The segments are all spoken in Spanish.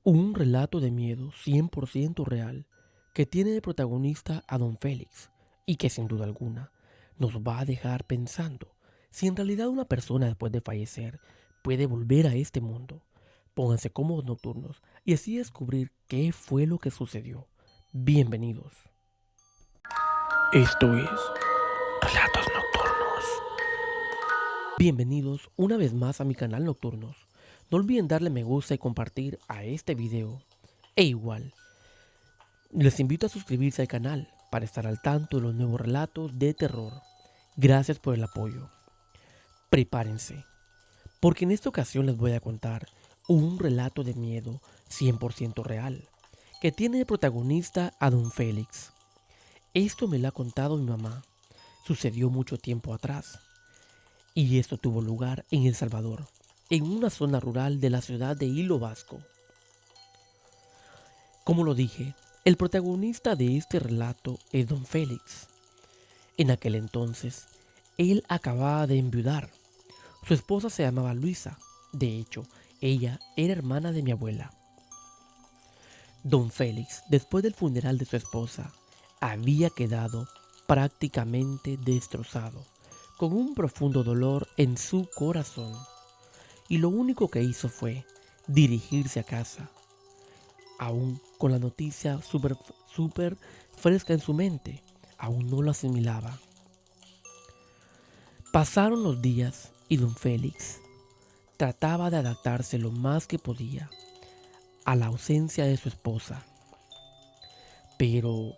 Un relato de miedo 100% real que tiene de protagonista a Don Félix y que sin duda alguna nos va a dejar pensando si en realidad una persona después de fallecer puede volver a este mundo. Pónganse cómodos nocturnos y así descubrir qué fue lo que sucedió. Bienvenidos. Esto es Relatos Nocturnos. Bienvenidos una vez más a mi canal Nocturnos. No olviden darle me gusta y compartir a este video. E igual, les invito a suscribirse al canal para estar al tanto de los nuevos relatos de terror. Gracias por el apoyo. Prepárense, porque en esta ocasión les voy a contar un relato de miedo 100% real, que tiene de protagonista a Don Félix. Esto me lo ha contado mi mamá. Sucedió mucho tiempo atrás. Y esto tuvo lugar en El Salvador, en una zona rural de la ciudad de Hilo Vasco. Como lo dije, el protagonista de este relato es Don Félix. En aquel entonces, él acababa de enviudar. Su esposa se llamaba Luisa. De hecho, ella era hermana de mi abuela. Don Félix, después del funeral de su esposa, había quedado prácticamente destrozado, con un profundo dolor en su corazón. Y lo único que hizo fue dirigirse a casa, aún con la noticia súper fresca en su mente. Aún no lo asimilaba. Pasaron los días y don Félix trataba de adaptarse lo más que podía a la ausencia de su esposa. Pero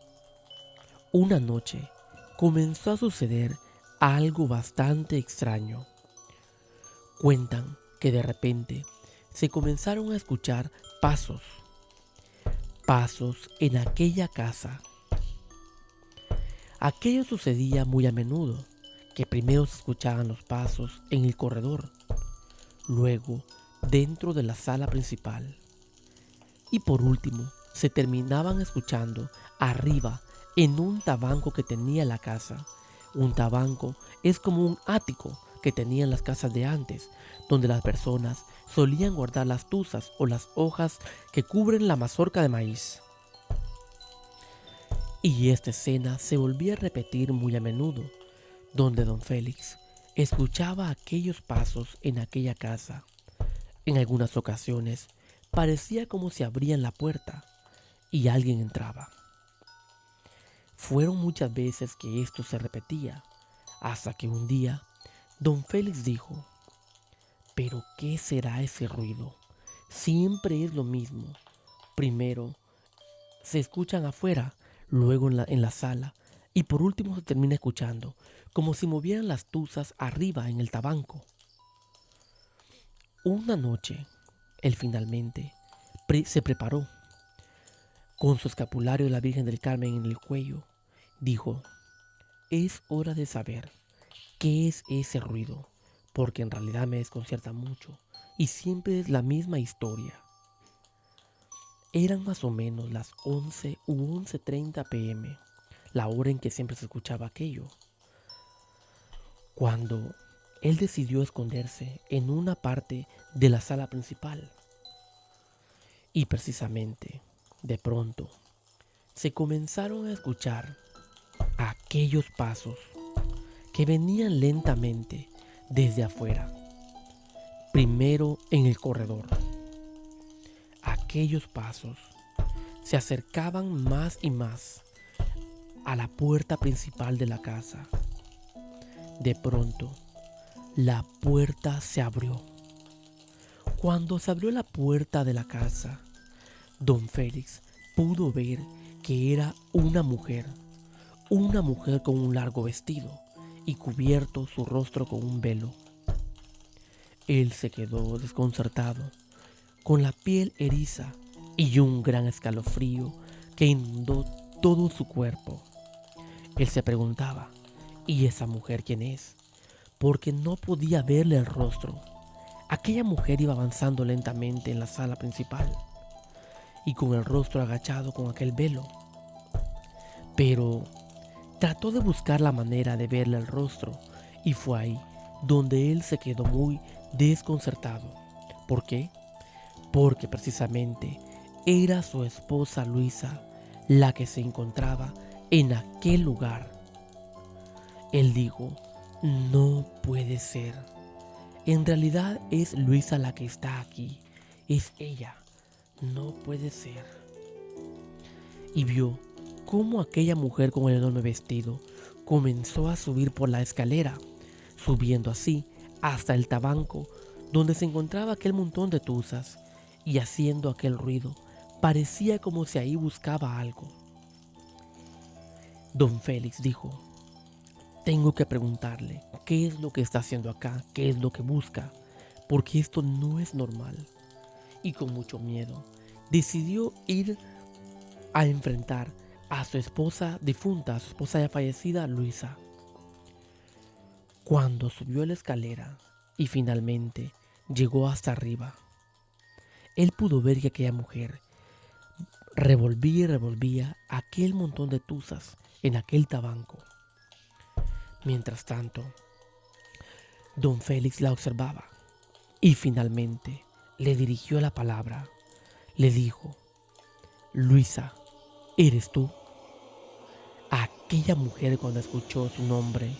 una noche comenzó a suceder algo bastante extraño. Cuentan que de repente se comenzaron a escuchar pasos en aquella casa. Aquello sucedía muy a menudo, que primero se escuchaban los pasos en el corredor, luego dentro de la sala principal y por último se terminaban escuchando arriba en un tabanco que tenía la casa. Un tabanco es como un ático que tenían las casas de antes, donde las personas solían guardar las tuzas o las hojas que cubren la mazorca de maíz. Y esta escena se volvía a repetir muy a menudo, donde don Félix escuchaba aquellos pasos en aquella casa. En algunas ocasiones parecía como si abrían la puerta y alguien entraba. Fueron muchas veces que esto se repetía, hasta que un día don Félix dijo: ¿pero qué será ese ruido? Siempre es lo mismo. Primero se escuchan afuera, luego en la sala y por último se termina escuchando como si movieran las tuzas arriba en el tabanco. Una noche, él finalmente se preparó con su escapulario de la Virgen del Carmen en el cuello. Dijo: es hora de saber qué es ese ruido, porque en realidad me desconcierta mucho y siempre es la misma historia. Eran más o menos las 11 u 11:30 p.m., la hora en que siempre se escuchaba aquello, cuando él decidió esconderse en una parte de la sala principal. Y precisamente, de pronto, se comenzaron a escuchar aquellos pasos que venían lentamente desde afuera, primero en el corredor. Aquellos pasos se acercaban más y más a la puerta principal de la casa. De pronto, la puerta se abrió. Cuando se abrió la puerta de la casa, don Félix pudo ver que era una mujer con un largo vestido y cubierto su rostro con un velo. Él se quedó desconcertado, con la piel eriza y un gran escalofrío que inundó todo su cuerpo. Él se preguntaba: ¿y esa mujer quién es? Porque no podía verle el rostro. Aquella mujer iba avanzando lentamente en la sala principal y con el rostro agachado con aquel velo. Pero trató de buscar la manera de verle el rostro y fue ahí donde él se quedó muy desconcertado. ¿Por qué? Porque precisamente era su esposa Luisa la que se encontraba en aquel lugar. Él dijo, no puede ser. En realidad es Luisa la que está aquí. Es ella. No puede ser. Y vio cómo aquella mujer con el enorme vestido comenzó a subir por la escalera, subiendo así hasta el tabanco donde se encontraba aquel montón de tuzas, y haciendo aquel ruido. Parecía como si ahí buscaba algo. Don Félix dijo, tengo que preguntarle qué es lo que está haciendo acá, qué es lo que busca, porque esto no es normal. Y con mucho miedo, decidió ir a enfrentar a su esposa difunta, a su esposa ya fallecida, Luisa. Cuando subió la escalera y finalmente llegó hasta arriba, él pudo ver que aquella mujer revolvía y revolvía aquel montón de tuzas en aquel tabanco. Mientras tanto, don Félix la observaba y finalmente le dirigió la palabra. Le dijo, Luisa, ¿eres tú? Aquella mujer, cuando escuchó su nombre,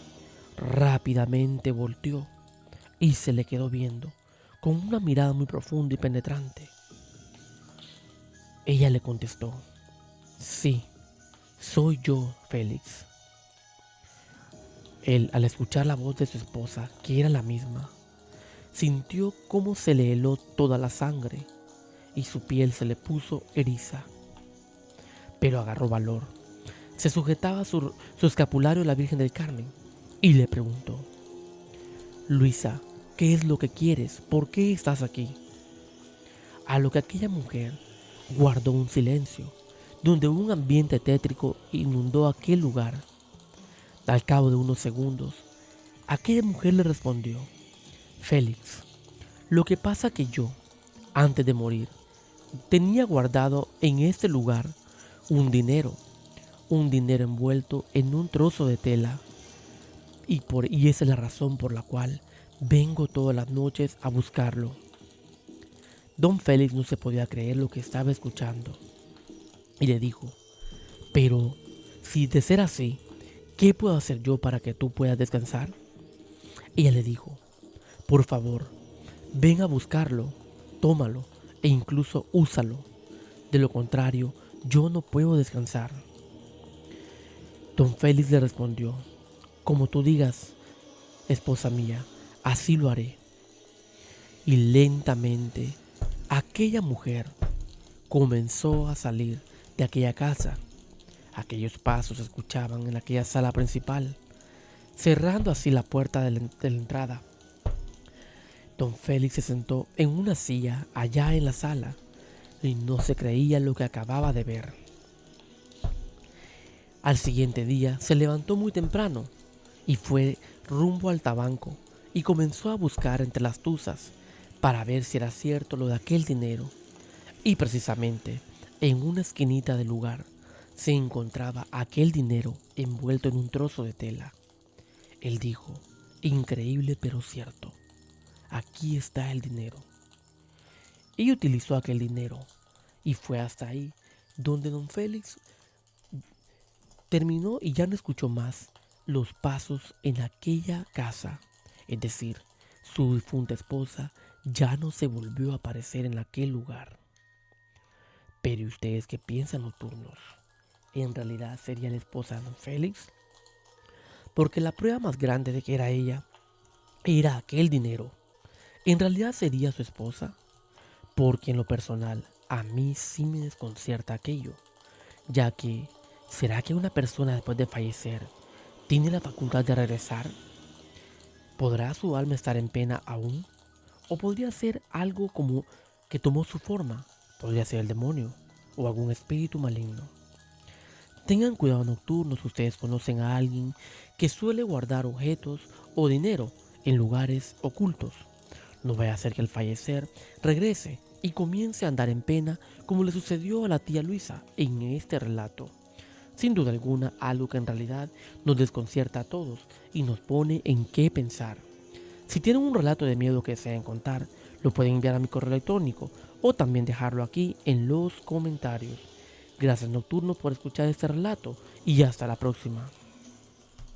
rápidamente volteó y se le quedó viendo con una mirada muy profunda y penetrante. Ella le contestó, sí, soy yo, Félix. Él, al escuchar la voz de su esposa, que era la misma, sintió cómo se le heló toda la sangre y su piel se le puso eriza. Pero agarró valor. Se sujetaba su escapulario a la Virgen del Carmen y le preguntó, Luisa, ¿qué es lo que quieres? ¿Por qué estás aquí? A lo que aquella mujer guardó un silencio, donde un ambiente tétrico inundó aquel lugar. Al cabo de unos segundos, aquella mujer le respondió, Félix, lo que pasa que yo, antes de morir, tenía guardado en este lugar un dinero envuelto en un trozo de tela, y esa es la razón por la cual vengo todas las noches a buscarlo. Don Félix no se podía creer lo que estaba escuchando y le dijo, pero si de ser así, ¿qué puedo hacer yo para que tú puedas descansar? Ella le dijo, por favor, ven a buscarlo, tómalo e incluso úsalo. De lo contrario, yo no puedo descansar. Don Félix le respondió, como tú digas, esposa mía, así lo haré. Y lentamente aquella mujer comenzó a salir de aquella casa. Aquellos pasos se escuchaban en aquella sala principal, cerrando así la puerta de la entrada. Don Félix se sentó en una silla allá en la sala y no se creía lo que acababa de ver. Al siguiente día se levantó muy temprano y fue rumbo al tabanco y comenzó a buscar entre las tuzas para ver si era cierto lo de aquel dinero. Y precisamente en una esquinita del lugar se encontraba aquel dinero envuelto en un trozo de tela. Él dijo, increíble pero cierto, aquí está el dinero. Y utilizó aquel dinero y fue hasta ahí donde don Félix terminó y ya no escuchó más los pasos en aquella casa. Es decir, su difunta esposa ya no se volvió a aparecer en aquel lugar. Pero ¿y ustedes qué piensan, nocturnos? ¿En realidad sería la esposa de don Félix? Porque la prueba más grande de que era ella era aquel dinero. ¿En realidad sería su esposa? Porque en lo personal, a mí sí me desconcierta aquello, ya que ¿será que una persona después de fallecer tiene la facultad de regresar? ¿Podrá su alma estar en pena aún? ¿O podría ser algo como que tomó su forma? Podría ser el demonio o algún espíritu maligno. Tengan cuidado, nocturnos, si ustedes conocen a alguien que suele guardar objetos o dinero en lugares ocultos. No vaya a ser que al fallecer regrese y comience a andar en pena como le sucedió a la tía Luisa en este relato. Sin duda alguna, algo que en realidad nos desconcierta a todos y nos pone en qué pensar. Si tienen un relato de miedo que desean contar, lo pueden enviar a mi correo electrónico o también dejarlo aquí en los comentarios. Gracias Nocturno por escuchar este relato y hasta la próxima.